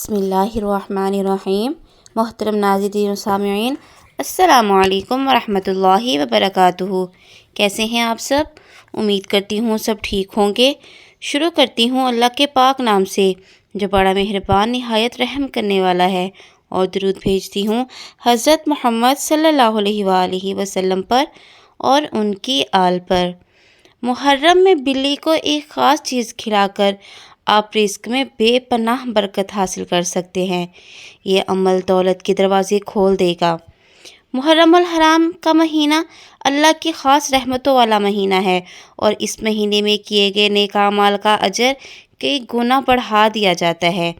بسم اللہ الرحمن الرحیم۔ محترم ناظرین و سامعین، السلام علیکم ورحمۃ اللہ وبرکاتہ۔ کیسے ہیں آپ سب؟ امید کرتی ہوں سب ٹھیک ہوں گے۔ شروع کرتی ہوں اللہ کے پاک نام سے جو بڑا مہربان نہایت رحم کرنے والا ہے، اور درود بھیجتی ہوں حضرت محمد صلی اللہ علیہ وآلہ وسلم پر اور ان کی آل پر۔ محرم میں بلی کو ایک خاص چیز کھلا کر آپ رزق میں بے پناہ برکت حاصل کر سکتے ہیں۔ یہ عمل دولت کے دروازے کھول دے گا۔ محرم الحرام کا مہینہ اللہ کی خاص رحمتوں والا مہینہ ہے، اور اس مہینے میں کیے گئے نیک اعمال کا اجر کئی گنا بڑھا دیا جاتا ہے۔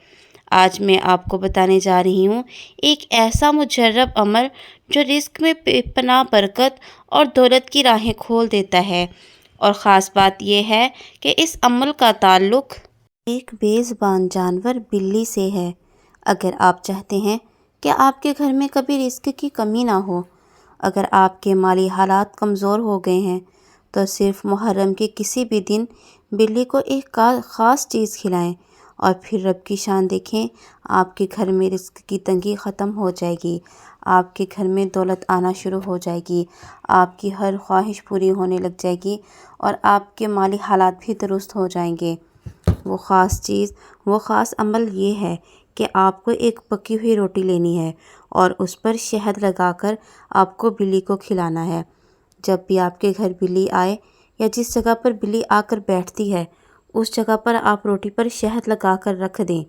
آج میں آپ کو بتانے جا رہی ہوں ایک ایسا مجرب عمل جو رزق میں بے پناہ برکت اور دولت کی راہیں کھول دیتا ہے، اور خاص بات یہ ہے کہ اس عمل کا تعلق ایک بے زبان جانور بلی سے ہے۔ اگر آپ چاہتے ہیں کہ آپ کے گھر میں کبھی رزق کی کمی نہ ہو، اگر آپ کے مالی حالات کمزور ہو گئے ہیں، تو صرف محرم کے کسی بھی دن بلی کو ایک خاص چیز کھلائیں، اور پھر رب کی شان دیکھیں۔ آپ کے گھر میں رزق کی تنگی ختم ہو جائے گی، آپ کے گھر میں دولت آنا شروع ہو جائے گی، آپ کی ہر خواہش پوری ہونے لگ جائے گی، اور آپ کے مالی حالات بھی درست ہو جائیں گے۔ وہ خاص چیز، وہ خاص عمل یہ ہے کہ آپ کو ایک پکی ہوئی روٹی لینی ہے، اور اس پر شہد لگا کر آپ کو بلی کو کھلانا ہے۔ جب بھی آپ کے گھر بلی آئے، یا جس جگہ پر بلی آ کر بیٹھتی ہے، اس جگہ پر آپ روٹی پر شہد لگا کر رکھ دیں۔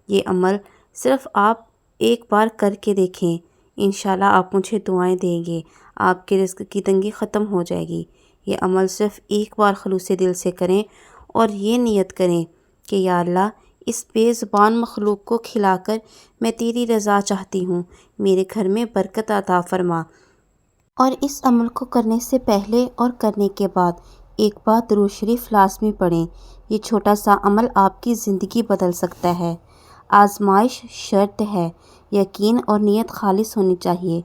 یہ عمل صرف آپ ایک بار کر کے دیکھیں، انشاءاللہ آپ مجھے دعائیں دیں گے، آپ کے رزق کی تنگی ختم ہو جائے گی۔ یہ عمل صرف ایک بار خلوص دل سے کریں، اور یہ نیت کریں کہ یا اللہ، اس بے زبان مخلوق کو کھلا کر میں تیری رضا چاہتی ہوں، میرے گھر میں برکت عطا فرما۔ اور اس عمل کو کرنے سے پہلے اور کرنے کے بعد ایک بار درود شریف لازمی پڑھیں۔ یہ چھوٹا سا عمل آپ کی زندگی بدل سکتا ہے۔ آزمائش شرط ہے، یقین اور نیت خالص ہونی چاہیے۔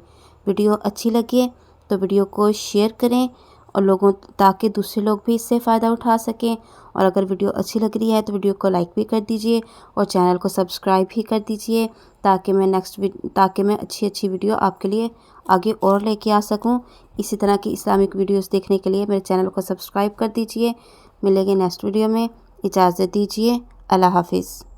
ویڈیو اچھی لگے تو ویڈیو کو شیئر کریں، اور تاکہ دوسرے لوگ بھی اس سے فائدہ اٹھا سکیں۔ اور اگر ویڈیو اچھی لگ رہی ہے تو ویڈیو کو لائک بھی کر دیجئے، اور چینل کو سبسکرائب بھی کر دیجئے، تاکہ میں اچھی ویڈیو آپ کے لیے آگے اور لے کے آ سکوں۔ اسی طرح کی اسلامک ویڈیوز دیکھنے کے لیے میرے چینل کو سبسکرائب کر دیجئے۔ ملیں گے نیکسٹ ویڈیو میں۔ اجازت دیجئے۔ اللہ حافظ۔